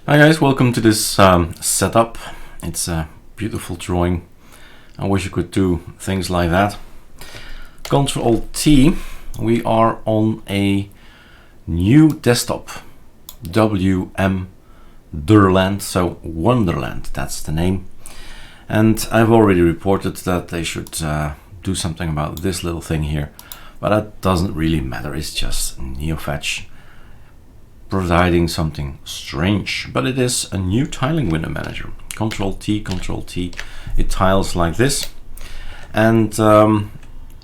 Hi guys, welcome to this setup. It's a beautiful drawing. I wish you could do things like that. Control T, we are on a new desktop, Wmderland, so Wonderland, that's the name. And I've already reported that they should do something about this little thing here, but that doesn't really matter, it's just NeoFetch providing something strange, but it is a new tiling window manager. Control T, it tiles like this, and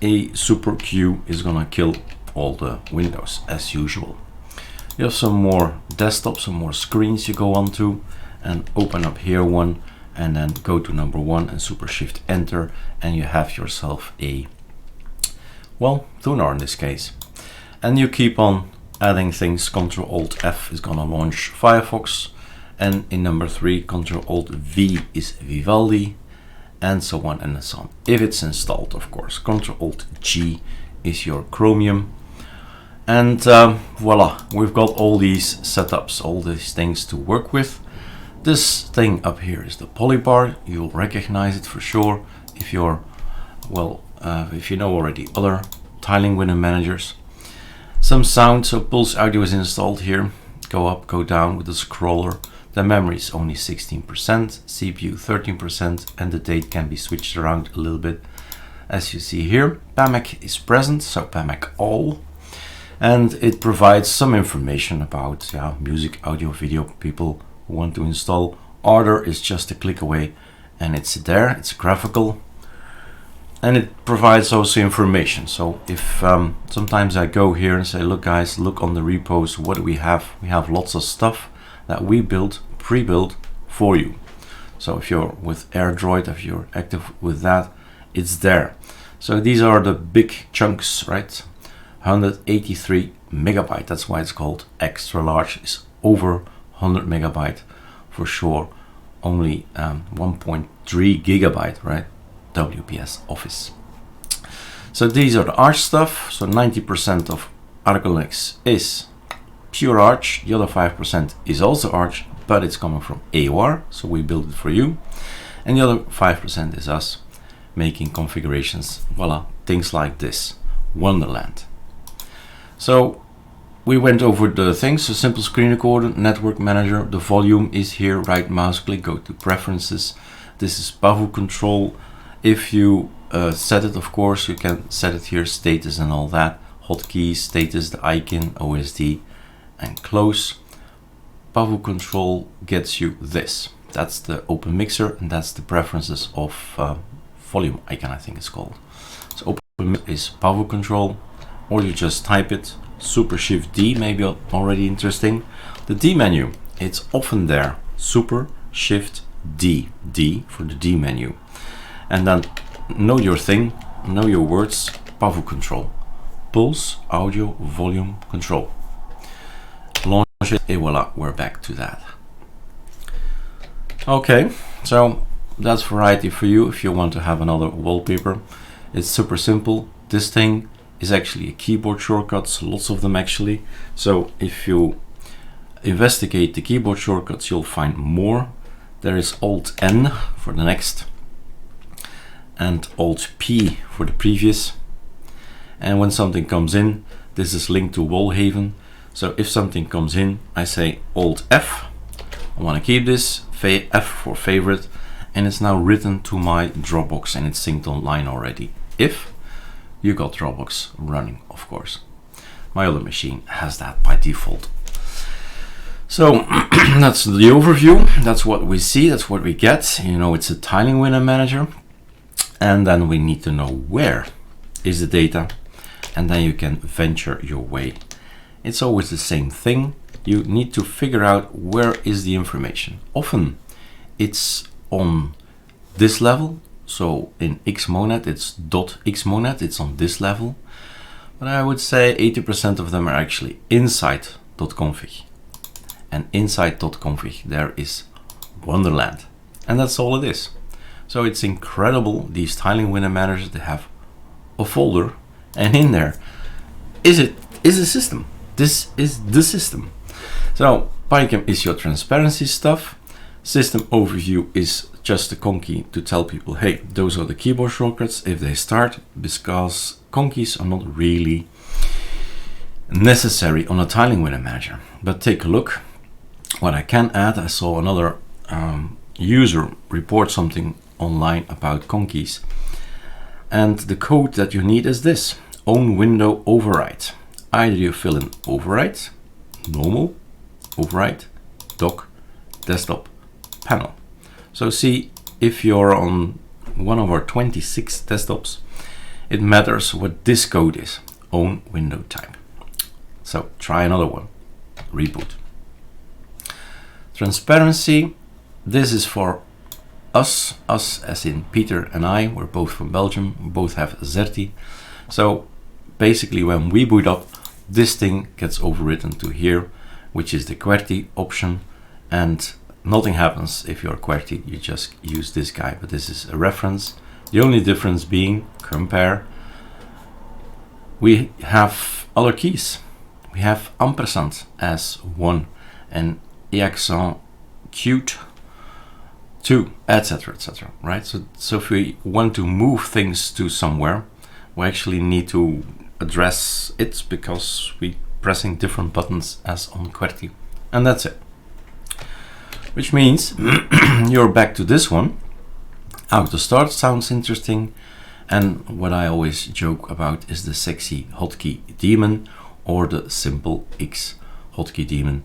a super Q is gonna kill all the windows as usual. You have some more desktops, some more screens you go onto, and open up here one, and then go to number one and super shift enter, and you have yourself a, well, Thunar in this case. And you keep on adding things. Control Alt F is gonna launch Firefox, and in number 3 Control Alt V is Vivaldi, and so on and so on, if it's installed, of course. Control Alt G is your Chromium, and voila, we've got all these setups, all these things to work with. This thing up here is the polybar. You'll recognize it for sure if you're, well, if you know already other tiling window managers. Some sound, so Pulse Audio is installed here. Go up, go down with the scroller. The memory is only 16%, CPU 13%, and the date can be switched around a little bit, as you see here. PAMAC is present, so PAMAC all, and it provides some information about music, audio, video. People who want to install Order is just a click away, and it's there. It's graphical. And it provides also information. So if sometimes I go here and say, look guys, look on the repos, what do we have? We have lots of stuff that we built, pre-built for you. So if you're with AirDroid, if you're active with that, it's there. So these are the big chunks, right? 183 megabyte, that's why it's called extra large. It's over 100 megabyte for sure. Only 1.3 gigabyte, right? WPS Office. So these are the Arch stuff. So 90% of ArcoLinux is pure Arch. The other 5% is also Arch, but it's coming from AOR, so we build it for you. And the other 5% is us making configurations. Voila, things like this. Wonderland. So we went over the things. So simple screen recorder, network manager. The volume is here. Right mouse click, go to preferences. This is Pavu control. If you set it, of course, you can set it here, status and all that. Hotkeys, status, the icon, OSD, and close. Pavu control gets you this. That's the open mixer, and that's the preferences of volume icon, I think it's called. So open is Pavu control, or you just type it. Super Shift D, maybe already interesting. The D menu, it's often there. Super Shift D, D for the D menu. And then know your thing, know your words, Pavu control. Pulse, audio, volume control. Launch it, et voila, we're back to that. Okay, so that's variety for you if you want to have another wallpaper. It's super simple. This thing is actually a keyboard shortcuts, lots of them actually. So if you investigate the keyboard shortcuts, you'll find more. There is Alt N for the next, and Alt P for the previous. And when something comes in, this is linked to Wallhaven. So if something comes in, I say Alt F. I want to keep this, F for favorite, and it's now written to my Dropbox and it's synced online already. If you got Dropbox running, of course. My other machine has that by default. So that's the overview. That's what we see. That's what we get. You know, it's a tiling window manager. And then we need to know where is the data, and then you can venture your way. It's always the same thing. You need to figure out where is the information. Often it's on this level. So in Xmonad, it's .xmonad, it's on this level. But I would say 80% of them are actually inside.config. And inside.config, there is Wonderland. And that's all it is. So it's incredible, these tiling window managers, they have a folder, and in there is a system. This is the system. So PyChem is your transparency stuff. System overview is just a Conkey to tell people, hey, those are the keyboard shortcuts if they start, because Conkeys are not really necessary on a tiling window manager. But take a look what I can add. I saw another user report something online about Conkeys, and the code that you need is this: own window override. Either you fill in override, normal, override, dock, desktop, panel. So see, if you're on one of our 26 desktops, it matters what this code is, own window type. So try another one, reboot. Transparency, this is for us as in Peter and I, we're both from Belgium, we both have Zerti. So basically when we boot up, this thing gets overwritten to here, which is the QWERTY option, and nothing happens if you're QWERTY, you just use this guy, but this is a reference. The only difference being, compare, we have other keys. We have ampersand as 1 and accent cute 2, etc, etc, right? So if we want to move things to somewhere, we actually need to address it because we're pressing different buttons as on QWERTY, and that's it. Which means you're back to this one. Autostart sounds interesting, and what I always joke about is the sexy hotkey daemon or the simple X hotkey daemon,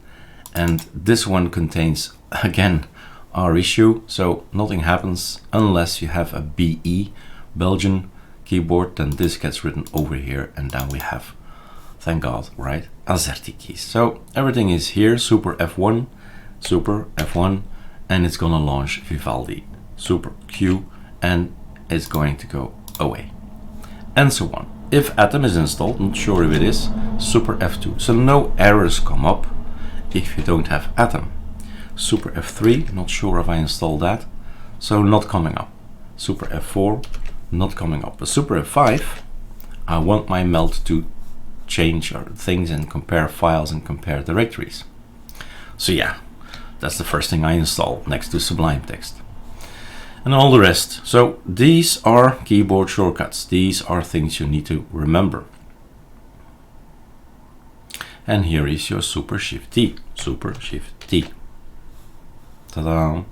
and this one contains again our issue, so nothing happens unless you have a BE Belgian keyboard, then this gets written over here, and then we have, thank God, right, Azerty keys. So everything is here, super F1, and it's gonna launch Vivaldi, super Q, and it's going to go away, and so on. If Atom is installed, not sure if it is, super F2, so no errors come up if you don't have Atom. Super F3, not sure if I installed that, so not coming up. Super F4, not coming up. But super F5, I want my melt to change things and compare files and compare directories. So yeah, that's the first thing I install next to Sublime Text. And all the rest. So these are keyboard shortcuts. These are things you need to remember. And here is your Super Shift T. Super Shift T. Ta-da!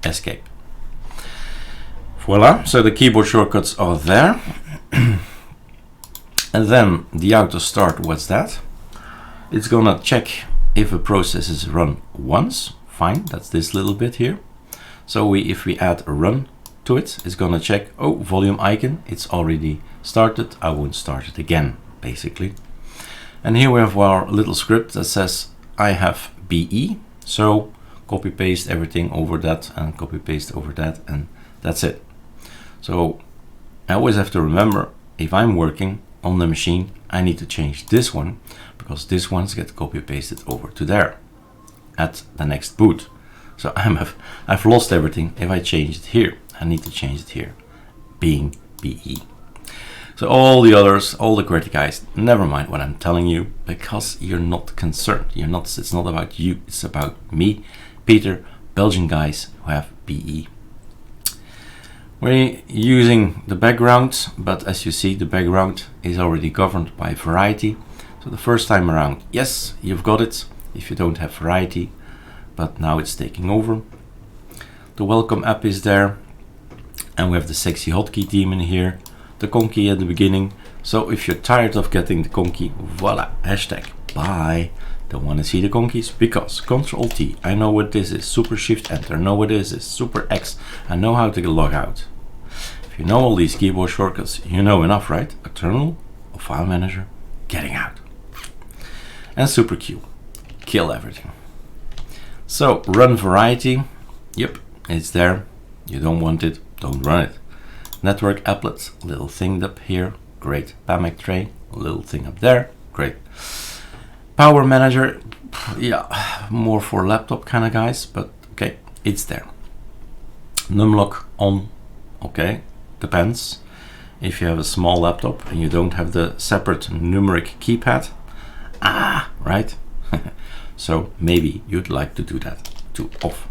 Escape. Voila, so the keyboard shortcuts are there. And then the Autostart, what's that? It's gonna check if a process is run once. Fine, that's this little bit here. So if we add a run to it, it's gonna check, oh, volume icon, it's already started, I won't start it again, basically. And here we have our little script that says I have BE, so copy paste everything over that and copy paste over that, and that's it. So I always have to remember, if I'm working on the machine, I need to change this one, because this one's get copy pasted over to there at the next boot. So I've lost everything. If I change it here, I need to change it here, being BE. So all the others, all the QWERTY guys, never mind what I'm telling you, because you're not concerned. It's not about you, it's about me, Peter, Belgian guys who have BE. We're using the background, but as you see, the background is already governed by variety. So the first time around, yes, you've got it if you don't have variety, but now it's taking over. The welcome app is there, and we have the sexy hotkey daemon here, the Conkey at the beginning. So if you're tired of getting the Conkey, voila, hashtag bye. Don't want to see the Conkeys, because Control T, I know what this is. Super Shift Enter, I know what this is. Super X, I know how to log out. If you know all these keyboard shortcuts, you know enough, right? A terminal, a file manager, getting out. And Super Q, kill everything. So run variety, yep, it's there. You don't want it, don't run it. Network applets, little thing up here, great. PAMAC tray, little thing up there, great. Power manager, yeah, more for laptop kind of guys, but okay, it's there. Numlock on, okay, depends. If you have a small laptop and you don't have the separate numeric keypad, right? So maybe you'd like to do that too off.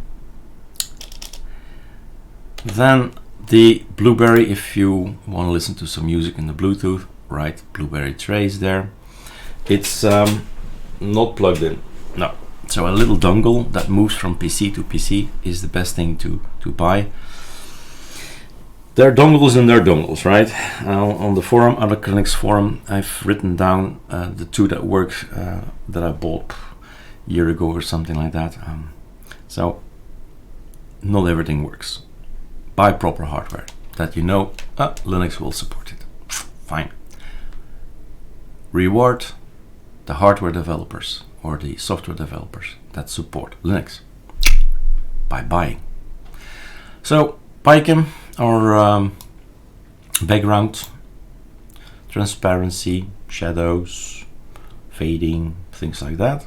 Then the Blueberry, if you want to listen to some music in the Bluetooth, right, Blueberry trays there. It's not plugged in, no. So a little dongle that moves from PC to PC is the best thing to buy. There are dongles and there are dongles, right? On the forum, ArcoLinux Forum, I've written down the two that work that I bought a year ago or something like that. So not everything works. Buy proper hardware that you know Linux will support it. Fine. Reward the hardware developers or the software developers that support Linux by buying. So Pycam, or background, transparency, shadows, fading, things like that.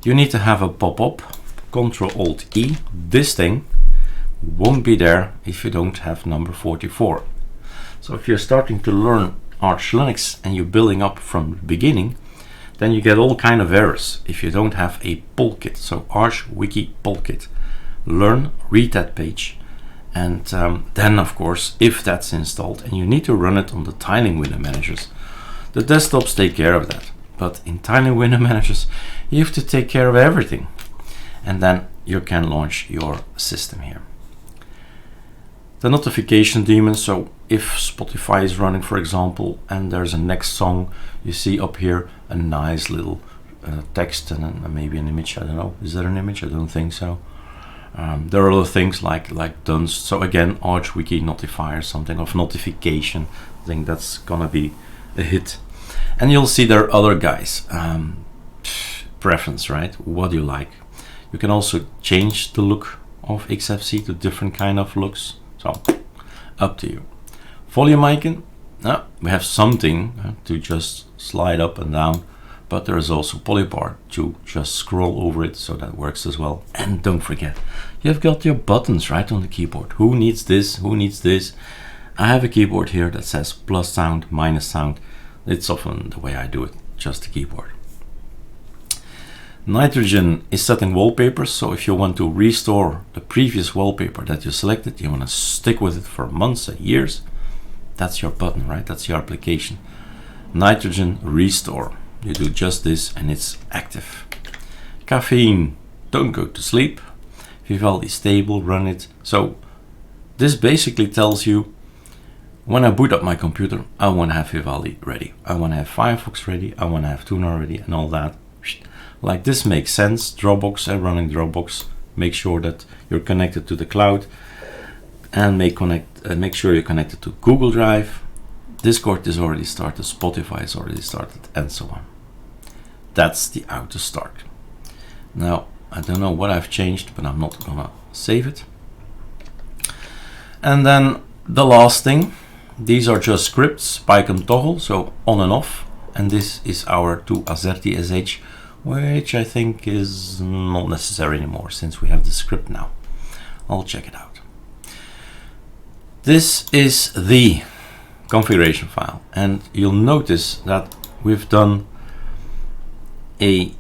You need to have a pop-up, Ctrl-Alt-E. This thing won't be there if you don't have number 44. So if you're starting to learn Arch Linux and you're building up from the beginning, then you get all kind of errors if you don't have a pull kit. So Arch Wiki pull kit. Learn, read that page, and then of course, if that's installed and you need to run it on the tiling window managers, the desktops take care of that. But in tiling window managers, you have to take care of everything, and then you can launch your system here. The notification daemon, so if Spotify is running, for example, and there's a next song, you see up here a nice little text and maybe an image. I don't know, is there an image? I don't think so. There are other things like Dunst. So again, Arch Wiki notifier, something of notification. I think that's gonna be a hit. And you'll see there are other guys. Preference, right? What do you like? You can also change the look of XFC to different kind of looks. So up to you. Volume icon. We have something to just slide up and down, but there is also polybar to just scroll over it, so that works as well. And don't forget, you've got your buttons right on the keyboard. Who needs this? Who needs this? I have a keyboard here that says plus sound, minus sound. It's often the way I do it, just the keyboard. Nitrogen is setting wallpapers, so if you want to restore the previous wallpaper that you selected, you want to stick with it for months and years, that's your button, right? That's your application. Nitrogen restore. You do just this and it's active. Caffeine, don't go to sleep. Vivaldi stable, run it. So this basically tells you, when I boot up my computer, I want to have Vivaldi ready. I want to have Firefox ready. I want to have Tuner ready and all that. Like this makes sense. Dropbox and running Dropbox. Make sure that you're connected to the cloud, and make sure you're connected to Google Drive. Discord is already started. Spotify is already started, and so on. That's the Autostart. Now I don't know what I've changed, but I'm not gonna save it. And then the last thing. These are just scripts. Pycam toggle, so on and off. And this is our to Azerty SH, which I think is not necessary anymore since we have the script now. I'll check it out. This is the configuration file, and you'll notice that we've done a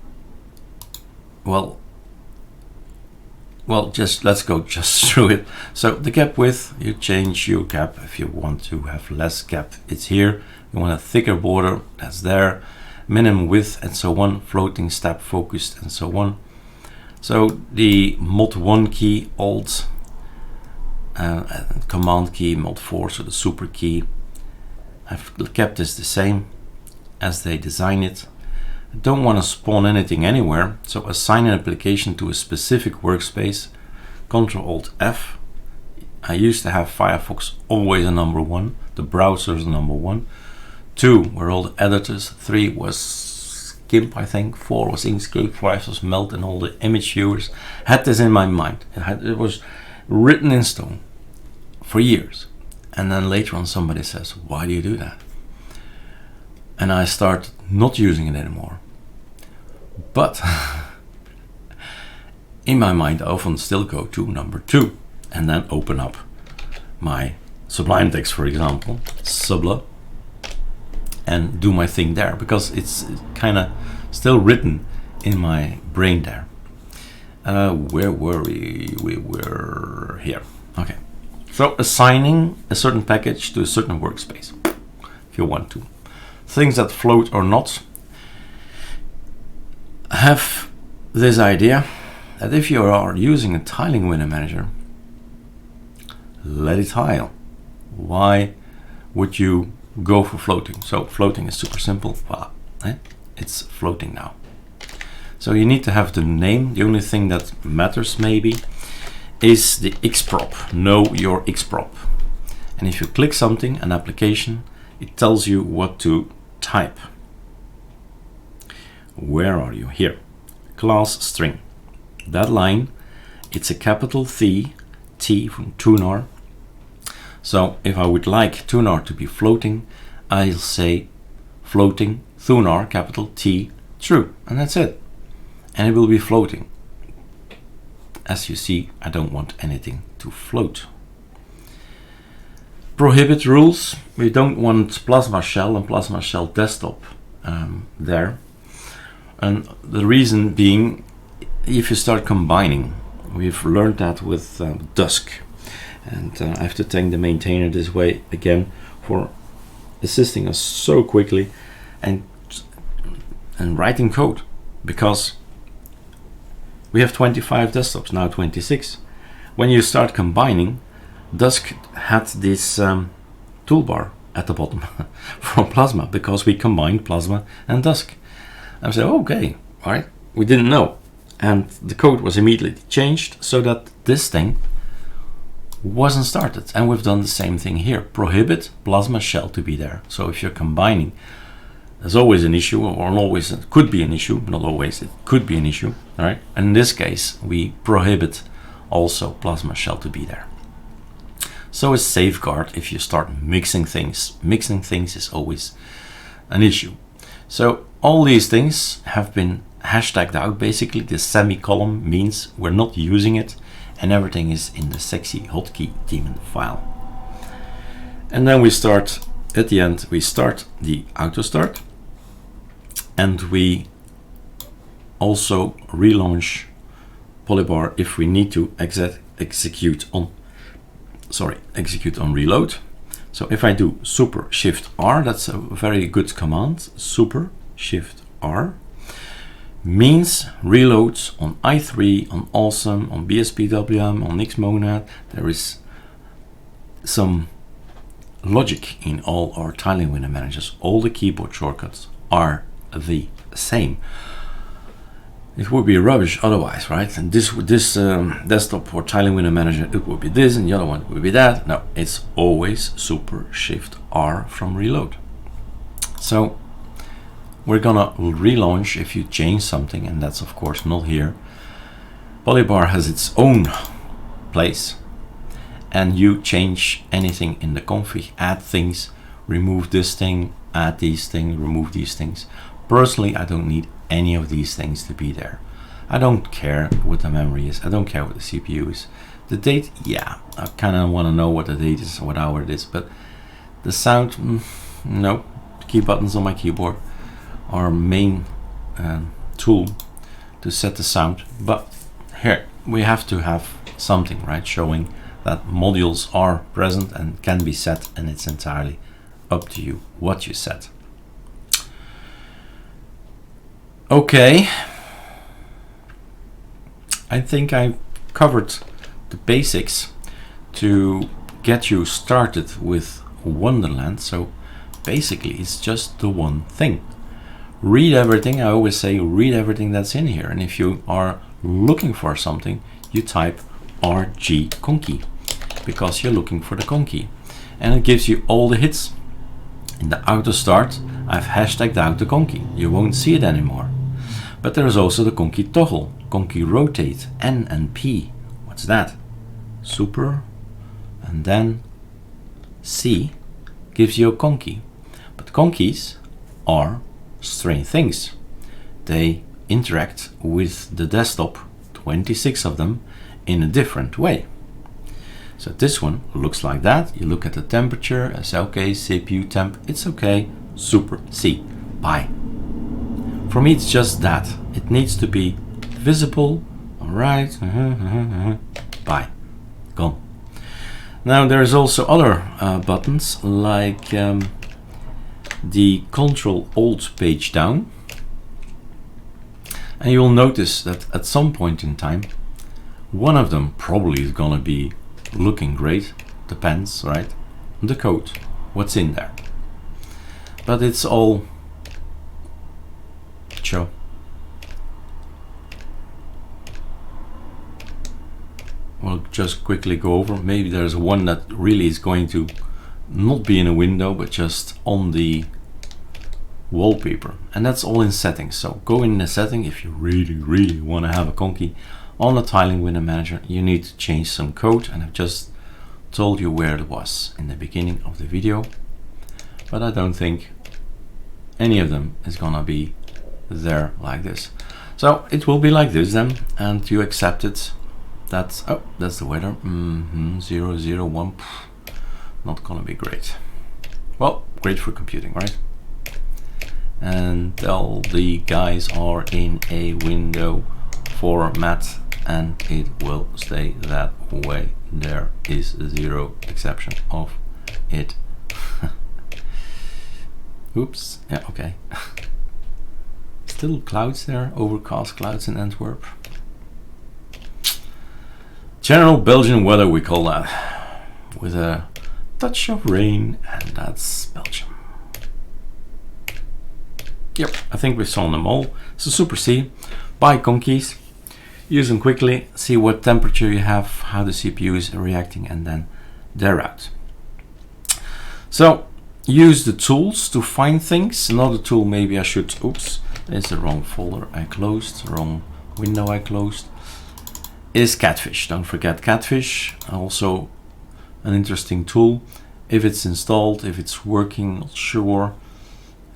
well, let's go just through it. So the gap width, you change your gap. If you want to have less gap, it's here. You want a thicker border, that's there. Minimum width and so on, floating step focused and so on. So the mod 1 key, alt, command key, mod 4, so the super key. I've kept this the same as they design it. I don't want to spawn anything anywhere, so assign an application to a specific workspace, Ctrl-Alt-F. I used to have Firefox always a number 1, the browser is number 1. 2 were all the editors, 3 was GIMP, I think, 4 was Inkscape, 5 was Melt, and all the image viewers. Had this in my mind. It was written in stone for years. And then later on somebody says, why do you do that? And I start not using it anymore. But in my mind I often still go to number 2 and then open up my Sublime Text, for example, Subla, and do my thing there, because it's kind of still written in my brain there. Where were we? We were here. Okay. So assigning a certain package to a certain workspace, if you want to. Things that float or not have this idea that if you are using a tiling window manager, let it tile. Why would you go for floating? So floating is super simple. Voilà, it's floating now. So you need to have the name. The only thing that matters maybe is the xprop. Know your xprop. And if you click something, an application, it tells you what to type. Where are you? Here. Class string. That line, it's a capital T from tunar. So if I would like tunar to be floating, I'll say floating tunar, capital T, true, and that's it. And it will be floating. As you see, I don't want anything to float. Prohibit rules. We don't want Plasma Shell and Plasma Shell Desktop there. And the reason being, if you start combining, we've learned that with Dusk. And I have to thank the maintainer this way again for assisting us so quickly and writing code, because we have 25 desktops, now 26. When you start combining, Dusk had this toolbar at the bottom from Plasma, because we combined Plasma and Dusk. I said, okay, all right, we didn't know. And the code was immediately changed so that this thing wasn't started. And we've done the same thing here. Prohibit Plasma Shell to be there. So if you're combining, there's always an issue, or always it could be an issue, not always, it could be an issue, all right? And in this case, we prohibit also Plasma Shell to be there. So a safeguard if you start mixing things. Mixing things is always an issue. So all these things have been hashtagged out. Basically, the semicolon means we're not using it, and everything is in the sexy hotkey daemon file. And then we start, at the end, we start the Autostart, and we also relaunch Polybar if we need to execute on reload. So if I do Super Shift R, that's a very good command. Super Shift R means reloads on i3, on Awesome, on BSPWM, on Xmonad. There is some logic in all our tiling window managers. All the keyboard shortcuts are the same. It would be rubbish otherwise, right? And this desktop for tiling window manager, it would be this, and the other one would be that. No, it's always Super Shift R from reload. So we're gonna relaunch if you change something, and that's of course not here. Polybar has its own place, and you change anything in the config, add things, remove this thing, add these things, remove these things. Personally, I don't need any of these things to be there. I don't care what the memory is, I don't care what the CPU is. The date, yeah, I kind of want to know what the date is, what hour it is, but the sound, no. Key buttons on my keyboard, our main tool to set the sound, but here we have to have something, right, showing that modules are present and can be set, and it's entirely up to you what you set. Okay, I think I covered the basics to get you started with Wmderland. So basically it's just the one thing. Read everything. I always say read everything that's in here, and if you are looking for something, you type RG Conkey because you're looking for the Conkey, and it gives you all the hits. In the Autostart, I've hashtagged out the Conkey. You won't see it anymore. But there is also the Conkey toggle, Conkey rotate, N and P. What's that? Super, and then C gives you a Conkey. But Conkeys are strange things. They interact with the desktop, 26 of them, in a different way. So this one looks like that. You look at the temperature, it's okay, CPU temp, it's okay, super, C, bye. For me it's just that. It needs to be visible. All right. Bye. Gone. Now there is also other buttons like the Control-Alt page down. And you will notice that at some point in time, one of them probably is gonna be looking great. Depends, right? The code, what's in there. But it's all show. We'll just quickly go over. Maybe there's one that really is going to not be in a window, but just on the wallpaper. And that's all in settings. So go in the setting if you really want to have a Conkey on the tiling window manager. You need to change some code, and I've just told you where it was in the beginning of the video. But I don't think any of them is gonna be there like this. So it will be like this then, and you accept it. That's, oh, that's the weather. 001. Not gonna be great. Well, great for computing, right? And all the guys are in a window format, and it will stay that way. There is zero exception of it. Oops. Yeah, okay. Still clouds there, overcast clouds in Antwerp. General Belgian weather, we call that, with a touch of rain, and that's Belgium. Yep, I think we've shown them all. So Super C, buy Conkeys, use them quickly, see what temperature you have, how the CPU is reacting, and then they're out. So use the tools to find things. Another tool, maybe I should, oops, it's the wrong folder I closed, wrong window I closed, is Catfish. Don't forget Catfish, also an interesting tool. If it's installed, if it's working, not sure.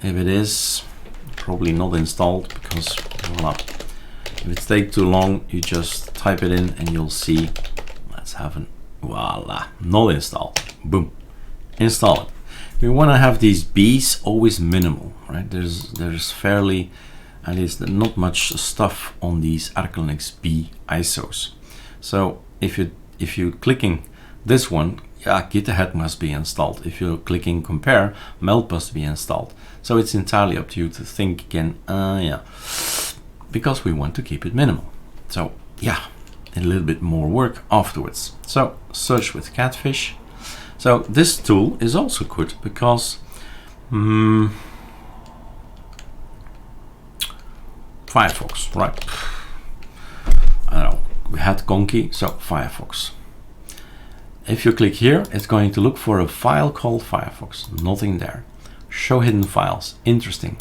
If it is, probably not installed, because voila. If it takes too long, you just type it in and you'll see, let's have an, voila, not installed. Boom, install it. We want to have these B's always minimal, right? There's fairly, at least not much stuff on these ArcoLinux B ISOs. So if you clicking this one, yeah, Git ahead must be installed. If you're clicking compare, meld must be installed. So it's entirely up to you to think again, yeah, because we want to keep it minimal. So yeah, a little bit more work afterwards. So search with Catfish. So this tool is also good because Firefox, right? I don't know, we had Conkey, so Firefox. If you click here, it's going to look for a file called Firefox. Nothing there. Show hidden files. Interesting.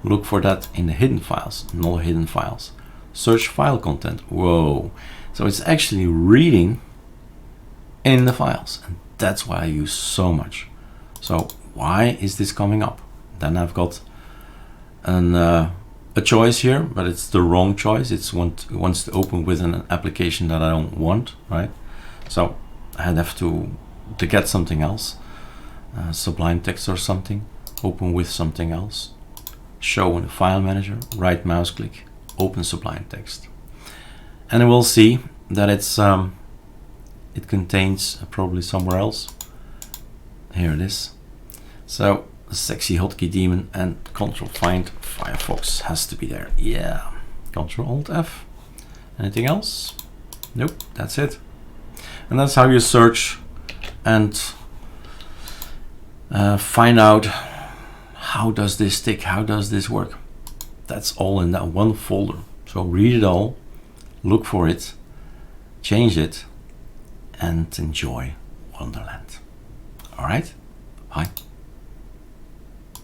Look for that in the hidden files. No hidden files. Search file content. Whoa. So it's actually reading in the files. And that's why I use so much. So why is this coming up? Then I've got a choice here, but it's the wrong choice. It wants to open with an application that I don't want, right? So I'd have to get something else, Sublime Text or something, open with something else, show in the file manager, right mouse click, open Sublime Text. And it will see that it's it contains probably somewhere else. Here it is. So the sexy hotkey daemon and Control Find Firefox has to be there. Yeah. Control Alt F. Anything else? Nope, that's it. And that's how you search and find out how does this stick, how does this work. That's all in that one folder. So read it all, look for it, change it, and enjoy Wonderland. All right, bye.